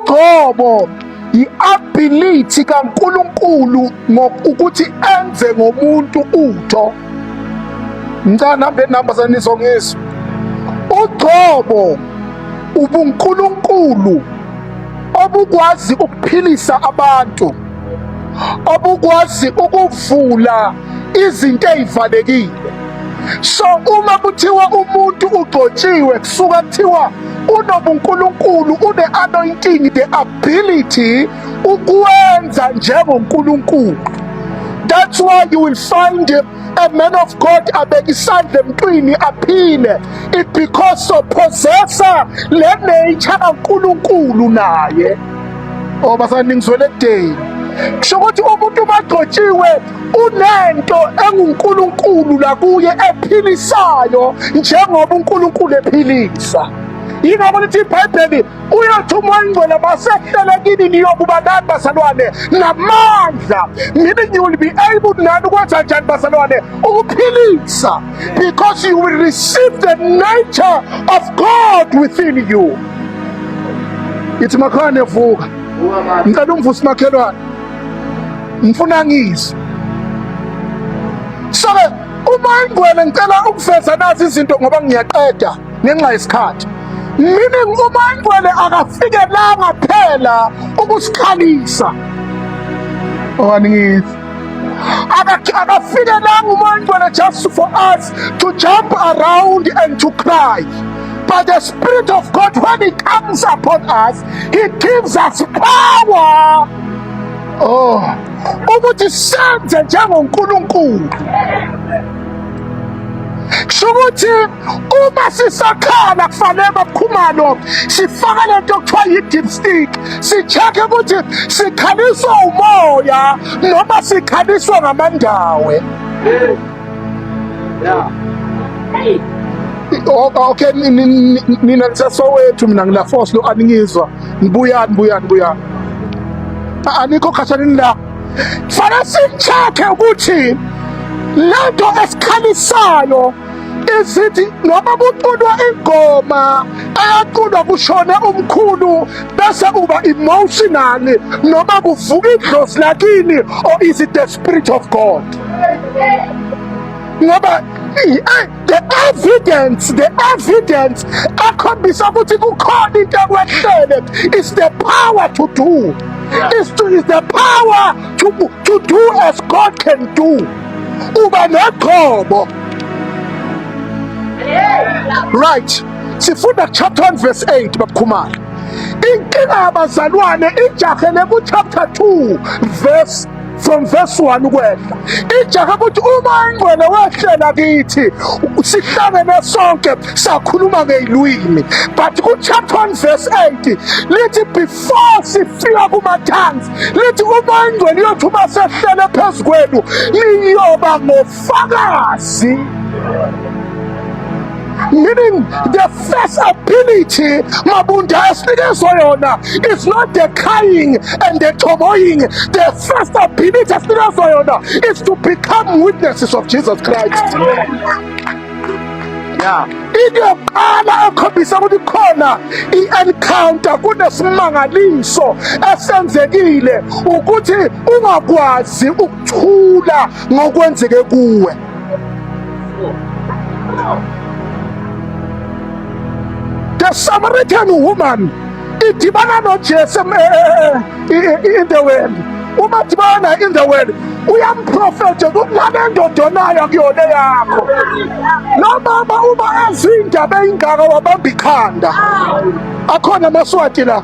Ugcobo i-ability kaNkulunkulu ukuthi enze ngomuntu utho. Ngicela nambe namba sanizongizwa. Ugcobo ubuNkulunkulu obukwazi ukuphilisa abantu, obukwazi ukuvula izinto ezivalekile. So uma kuthiwa umuntu ugcotshiwe, kusuka kuthiwa unobuNkulunkulu, une-anointing, the ability ukwenza njengoNkulunkulu. That's why you will find a man of God abeka isandla emntwini aphile. It because of possessor le nature kaNkulunkulu naye. Oh basaningizwele today. Kusho ukuthi umuntu magcotshiwe unento enguNkulunkulu la kuye ephilisayo njengoba uNkulunkulu ephilisa. Yingakho lithi iBhayibheli uyathi uMoya masehlela kini niyokuba nani bazalwane namandla, meaning you will be able nani ukwenza njani bazalwane ukuphilisa, because you will receive the nature of God within you. Ithi makhane vuka, ngicela umvusi makhelwane, ngifuna ngizwe. So uMangwele ngicela ukuveza nazi izinto ngoba ngiyaqeda ngenxa yesikhathi. Meaning uMangwele akafikelanga phela ukusikhalisa. Owaningithi akafikelanga uMangwele just for us to jump around and to cry. But the Spirit of God, when He comes upon us, He gives us power. Oh, ukuthi senze njengoNkulunkulu. Shukuthi uma sisakhala kufanele bakhumalo sifaka lento okuthiwa yi-dipstick, si-check ukuthi sikhaliswa umoya noma sikhaliswa ngamandawe. Okay, nina nisasowethu, mina ngila force lo aningizwa. Ngibuyani. Anikho khathaleni la. Fanele si-check ukuthi lento esikhalisayo isithi noma kuculwa ingoma ayaculwa kushone umkhulu bese uba emotional noma kuvuka idlozi lakini, or is it the Spirit of God? Ngoba the evidence akhombisa ukuthi kukhona into ekwehlele is the power to do, is the power to do as God can do. Uba negcobo. Right, sifunda chapter 1 verse 8 bakhumana. Inkinga yabazalwane ijahele ku chapter 2 verse from verse 1 kwehla. Ijaha ukuthi uMangwele wehlela kithi sihlangene sonke sakhuluma ngezilwimi. But ku chapter 1 verse 8 lithi before sifika kuma tongues lithi uMangwele uyothi uma sehlele phezu kwenu niyoba ngofakazi. Meaning the first ability Mabunda esinikezwa yona is not the crying and the tomoying. The first ability esinikezwa yona is to become witnesses of Jesus Christ. Yeah. Iyoqala ekhombisa ukuthi khona i-encounter kunesimangaliso esenzekile ukuthi ungakwazi ukuthula ngokwenzeke kuwe. The Samaritan woman idibana noJesu in the well. Uma dibana in the well, uyamprofetha ukuthi lale ndoda onayo kuyona yakho. Noma uma ezindaba ey'ngaka wabamba ikhanda. Akhona amaswati la.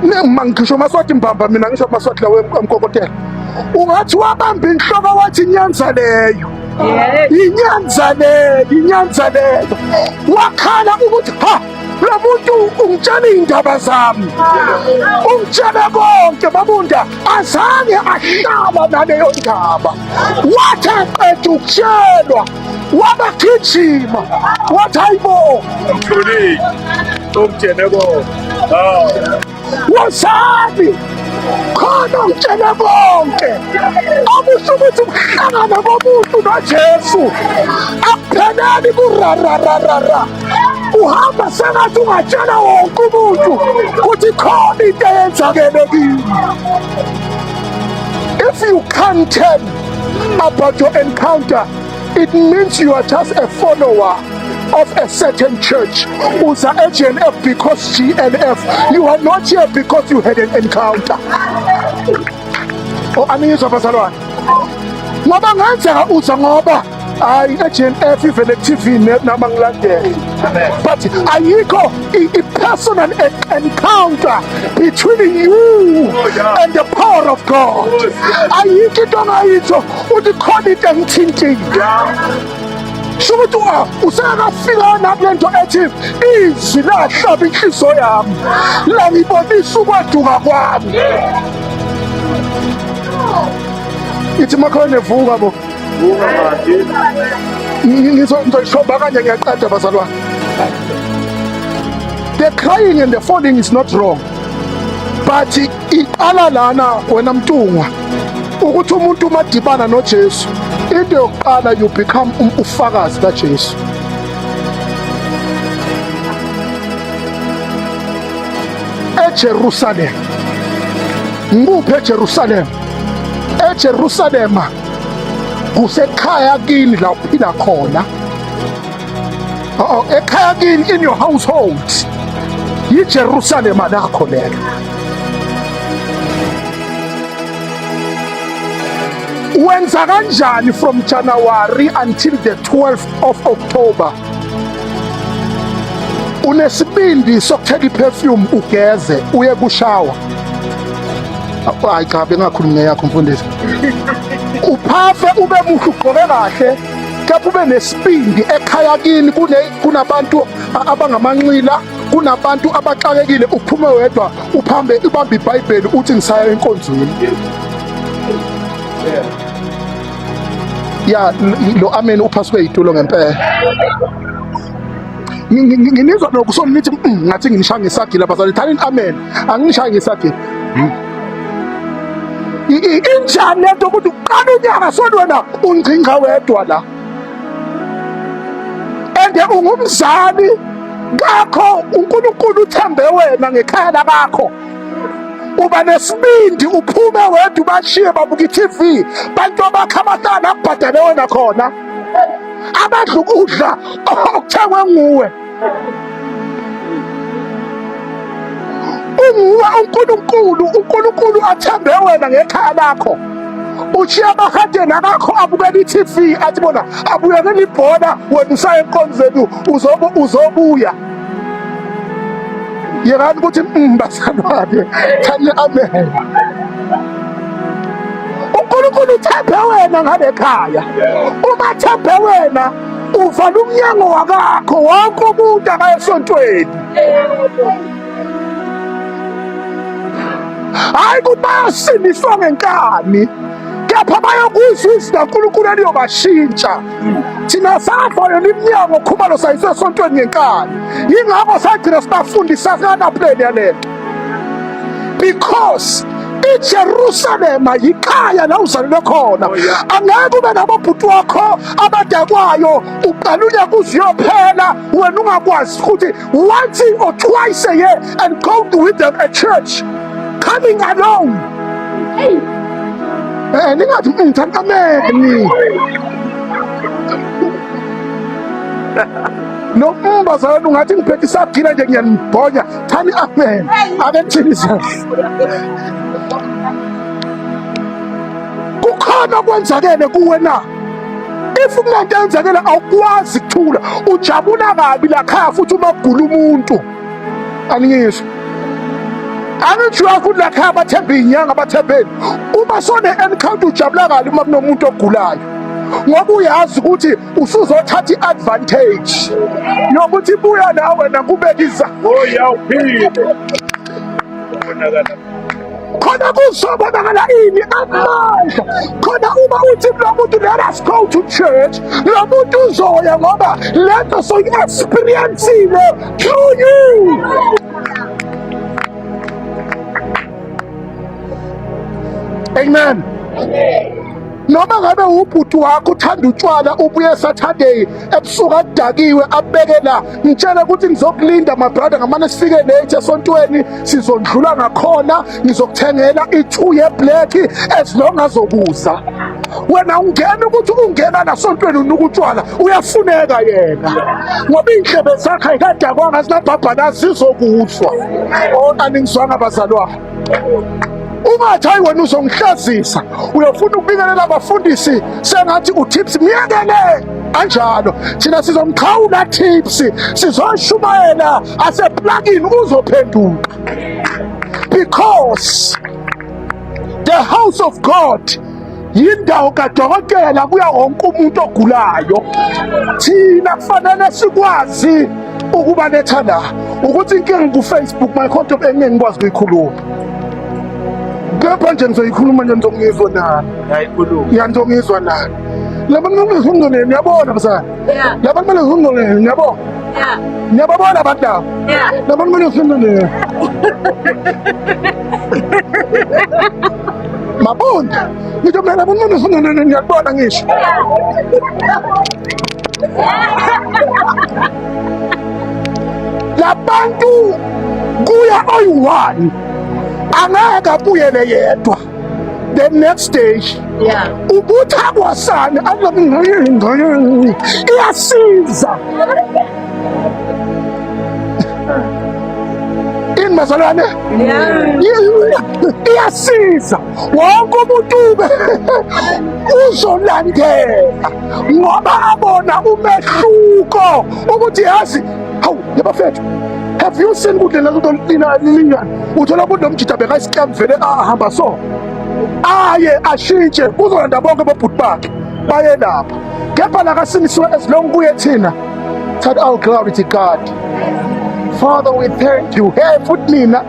Ngisho amaswati mbamba, mina ngisho amaswati la wemkokotela. Ungathi wabamba inhloko wathi inyanza leyo. Inyanza leyo. Wakhala ukuthi ha, lo muntu ungitshela iy'ndaba zami, ungitshele konke Mabunda, azange ahlala naleyo ndaba. Wathi aqeda ukutshelwa wabagijima wathi hayibo ungitshele konke. Wozani khona ungitshele konke. Akusho ukuthi ukuhlangana komuntu noJesu akupheleli kurarararara. Uhamba sengathi ungatshela wonke umuntu ukuthi khona into eyenzakele kimi. If you can't tell about your encounter, it means you are just a follower of a certain church. Uza GNF because GNF. You are not here because you had an encounter. Oh, aniyizwa bazalwane. Ngoba ngenzeka uza ngoba hayi GNF ivele TV nama ngilandele. But ayikho i-personal encounter between you and the power of God. Ayikho into ongayitsho uthi khona into engithintile. Shukuthi usengafika nakule nto ethi izwi lahlaba inhliziyo yami langibonisa ukwaduka kwami. Ithi makhona evuka bo. Ngizoyishomba kanje ngiyaqeda bazalwane. The crying and the falling is not wrong, but iqala lana wena mntungwa ukuthi umuntu umadibana noJesu, into yokuqala you become ufakazi kaJesu. eJerusalem nguphi eJerusalem? eJerusalema kusekhaya kini la uphila khona. Ekhaya kini, in your household, yiJerusalema lakho lelo. Wenza kanjani from January until the 12th of October? Unesibindi sokuthela iperfume ugeze uye kushawa. Hayi cha bengakhulumi yakho mfundisi. Uphafe ube muhle ugqoke kahle, kepha ube nesibindi ekhaya kini kunabantu abangamanxila, kunabantu abaxakekile, uphume wedwa uphambe ubambe iBhayibheli uthi ngisaya enkonzweni. Ya lo amen uphaswe yitulo ngempela. Nginizwa nokusona nithi ngathi nginishaya ngesagila abazali. Thalini amen. Anginishaya ngesagila. Injani lento ukuthi uqala unyaka sona wena ungcinga wedwa la. Ende ungumzali ngakho uNkulunkulu uthembe wena ngekhaya lakho. Uba nesibindi uphume wedwa ubashiye babuka iTV, bantu abakha amathala abhadale wena khona. Abadla ukudla okuthengwe nguwe. uNkulunkulu athembe wena ngekhaya lakho. Ushiya amahadeni akakho abukela iTV athi bona abuyekela ibhola wena usaya enkonzweni uzobuya. Yekani ukuthi bazalwane thani amen. uNkulunkulu uthembe wena ngale khaya. Uma thembe wena uvala umnyango wakakho wonke umuntu akayesontweni. Hayi kubayasindiswa ngenkani, kepha bayokuzwa uNkulunkulu eliyobashintsha. Thina savala iminyango khumalo sayisesontweni ngenkani. Yingakho sagcina sibafundisa kanaphleni yalento. Because iJerusalema yikhaya la uzalelwe khona. Angeke ube nababhuti wakho abadakwayo uqalunya kuziyophela wena ungakwazi ukuthi once or twice a year and go with them at church, coming alone. Ningathi ngithanda ameni. No bazalwane ungathi ngiphethe isagila nje ngiyanibhonya. Thani amen. Ake Jesus. Kukhona kwenzakele kuwe na. If umuntu enzakela awukwazi ukuthula, ujabula kabi la khaya futhi uma kugula umuntu. Aningizwa. Angithi ukuthi la khaya bathembe inyanga bathembeni. Uma sone encounter ujabula kabi uma kunomuntu ogulayo. Ngoba uyazi ukuthi usuzothatha iadvantage yokuthi buya nawe nakubekisa. Yawuphile. Khona kuzobonakala ini amandla. Khona uma uthi lo muntu let us go to church, lo muntu uzoya ngoba lento soyi-experiencile through you. Amen. noma ngabe ubhuti wakho uthanda utshwala ubuye Saturday ebusuku adakiwe abeke la, ngitshela ukuthi ngizokulinda my brother, ngamane sifike late esontweni sizondlula ngakhona, ngizokuthengela i2 ye-black as long azokuza. Wena ungena ukuthi ungena nasontweni unuka utshwala, uyafuneka yena ngoba iy'ndlebe zakhe ayikadakwanga zinabhabhanazi zizokuzwa. Aningizwanga bazalwane? Ungathi hayi wena uzongihlazisa, uyofuna ukubikelela abafundisi sengathi uTips myekele anjalo. Thina sizomkhawula Tips, sizoshumayela aseplugini uzophenduka, because the house of God yindawo kadokotela kuya wonke umuntu ogulayo. Thina kufanele sikwazi ukubaletha la, ukuthi inkinga ku-Facebook my content engeke ngikwazi kuyikhuluma, kepha nje ngizoyikhuluma nje, ngizongizwa nani, ngiyangizwa nani. Labantu kumele ngizunguleni, yabona bazala, labantu kumele ngizunguleni, yabona, niyababona abantu labo, labantu kumele ngizunguleni. Mabona ngithi mina labantu kumele ngizunguleni, ngiyakubona ngisho. Labantu kuya oyi-1 angeke abuyele yedwa. The next day ubutha kwasani iyasiza ini bazalwane, iyasiza wonke umuntu uzolandela ngoba abona umehluko ukuthi yazi. Hawu yabafethu, have you seen kudlela lilingana, uthola umuntu nomjida bekayisikam vele ahamba so aye ashintshe kuzolanda bonke bobhuti bakhe baye lapha, kepha lakasinisiwe as long kuye thina thathi all glory to God. Father, we thank you. Hey futhi mina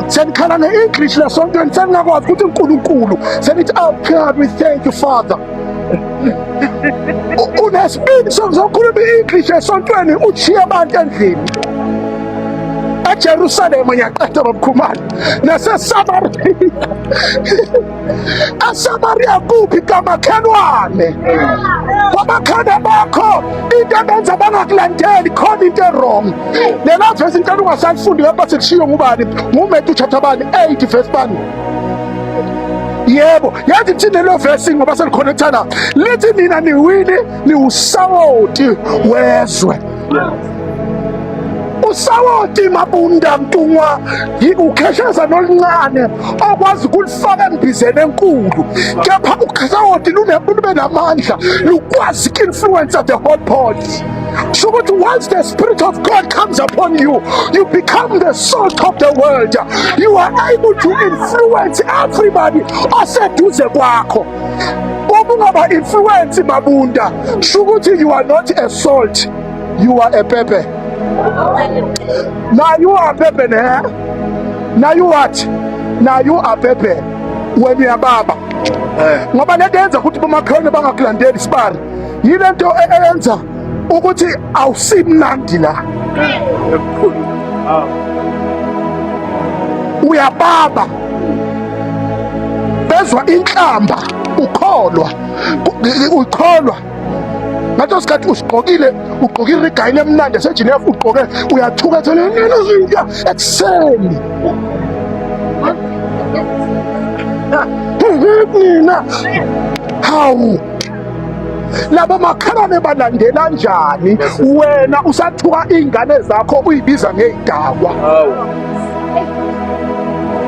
senikhala nge-English lasontweni seningakwazi ukuthi uNkulunkulu senithi oh God we thank you Father. Unesibindi sokuzokhuluma i-English esontweni ujiye abantu endlini eJerusalema, ngiyaqeda babukhumana naseSamaria. eSamaria kuphi kamakhelwane, kwamakhelwane bakho into ebenza bangakulandeli, khona into erong. Lela vesi intela ungasalifundi lapha sekushiwo ngubani, nguMatthew chapter 8 verse 1. Yebo, yathi thina lo verse ngoba selikhonekthana lithi nina niwini niwusawoti wezwe. Usawoti Mabunda Mtungwa ukhesheza noluncane okwazi ukulifaka embizeni enkulu, kepha usawoti lube namandla lukwazi influence the whole pot. So that once the Spirit of God comes upon you, you become the salt of the world. You are able to influence everybody oseduze kwakho. Ubungaba influence Mabunda, shukuthi you are not a salt, you are a pepper. Now you are pepper, now you what? Now you are pepper. When you are baba, ngoba lento yenza ukuthi bomakhelwane bangakulandeli sibari, yile nto eyenza ukuthi awusimnandi la. Uyababa bezwa inhlamba, ukholwa ngathi sikhathi usigqokile igayile emnandi eseGeneva, ugqoke uyathuka nena ekuseni nina. Hawu labo makhelwane balandela njani wena usathuka iy'ngane zakho uyibiza ngey'dakwa?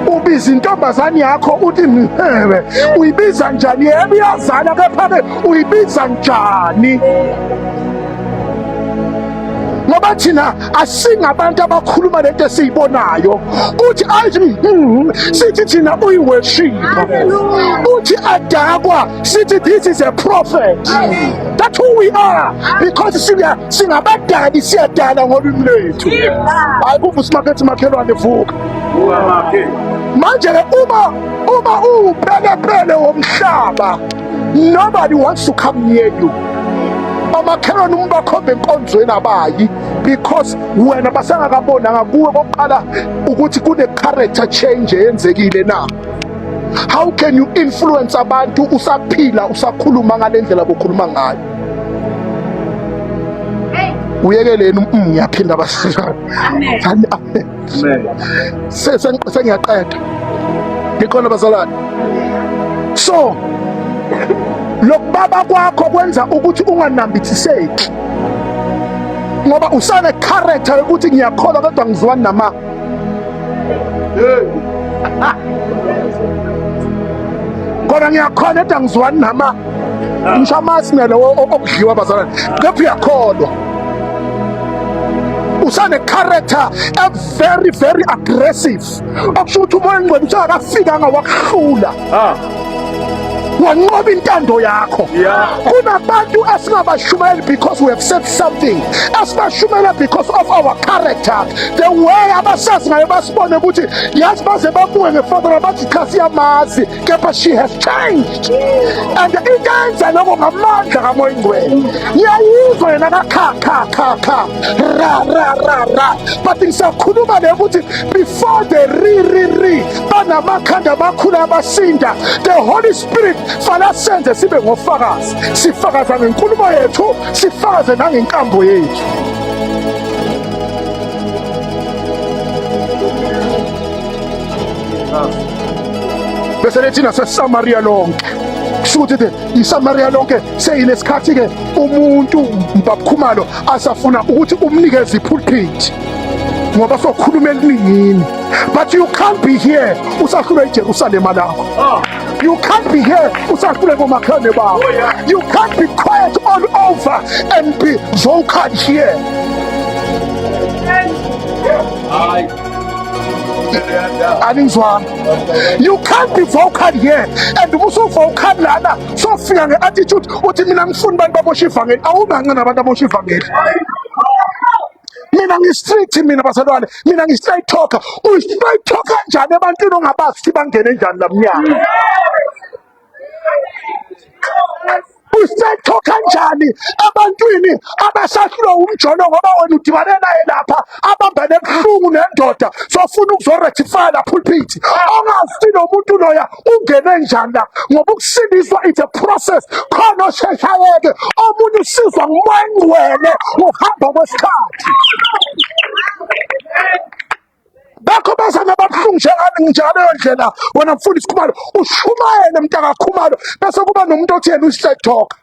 Ubiza intombazane yakho uthi mhewe, uyibiza njani? Yebo iyazala, kepha-ke uyibiza njani? Ngoba thina asingabantu abakhuluma lento esiyibonayo, uthi athi sithi thina uyiweshipa, uthi adakwa sithi this is a prophet. That's who we are, because singabadali, siyadala ngolwimi lwethu. Hayi kuva usimakhethi makhelwane vuka manje-ke uma uwupelepele womhlaba, nobody wants to come near you. Amakhelwane umbakhombe enkonzweni abayi, because wena basengakabona ngakuwe kokuqala ukuthi kune character change eyenzekile na. How can you influence abantu usaphila usakhuluma ngale ndlela bokhuluma ngayo? Uyekeleni ngiyaphinda abasizana. Amen. Sengiyaqeda. Ngikhona bazalwane. So lokubaba kwakho kwenza ukuthi unganambithiseki, ngoba usane character yokuthi ngiyakholwa kodwa ngizwani nama. Kodwa ngiyakhona kodwa ngizwani nama. Ngisho amasinele okudliwa bazalwane, kepha uyakholwa. Usane character a very very aggressive, okusho ukuthi umoya ngcwele usakafika ngawakuhlula wanqoba intando yakho. Kunabantu asingabashumayeli because we have said something, asibashumela because of our character, the way abasazi ngayo basibone ukuthi yazi baze babuye ngefather bathi cha siyamazi, kepha she has changed. And into yenza lokho ngamandla kamoya ngcwele. Ngiyayizwa yena kakha ra, but ngisakhuluma le ukuthi before the ri banamakhanda amakhulu abasinda, the Holy Spirit fana senze sibe ngofakazi, sifakaza ngenkulumo yethu, sifakaze nangenkambo yethu. Bese lethi naseSamaria lonke, kusho ukuthi iSamaria lonke seyinesikhathi ke umuntu Mbabkhumalo asafuna ukuthi umnikeze ipulpit ngoba sokhuluma eliningini. But you can't be here usahlule eJerusalem lakho. You can't be here usahlule komakhane bakho. You can't be quiet all over and be vocal here. You can't be vocal here and also vocal lana so fika nge-attitude uthi mina ngifuna abantu babosha ivangeli. Awubancane abantu abosha ivangeli. Mina ngi-street, mina bazalwane, mina ngi-straight talker. Uyi-straight talker njani ebantwini ongabazi ukuthi bangene njani la mnyango? Uyi-straight talker njani ebantwini abasahlulwa umjolo ngoba wena udibane naye lapha abambane ebuhlungu nendoda sofuna ukuzorectify la pulpit? Ongazi nomuntu loya ungene njani la, ngoba ukusindiswa it's a process. Khona osheshayeke, omunye usizwa ngumoya ngcwele ngokuhamba kwesikhathi. Bakho bazana babuhlungu njalo leyo ndlela. Wena mfundisi Khumalo ushumayele mntaka Khumalo, bese kuba nomuntu othi yena uyi-straight talker.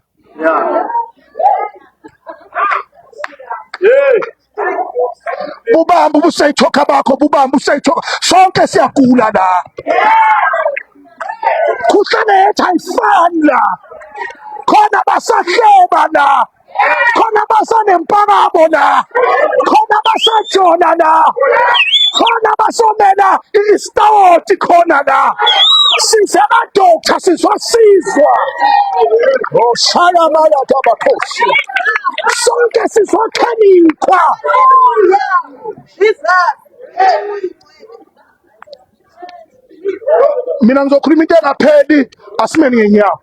Bubamba ubu-straight talker bakho, bubamba u-straight talker. Sonke siyagula la. Kuhlane yethu ayifani la. Khona basahleba la. Khona basanempakamo la. Khona basajona la. Khona basomela istawoti khona la. Sizemadoda sizwasizwa. Oshaya malaka bakhosi. Sonke sizwakhanikwa. Mina ngizokhuluma into engapheli, asimeni ngenyawo.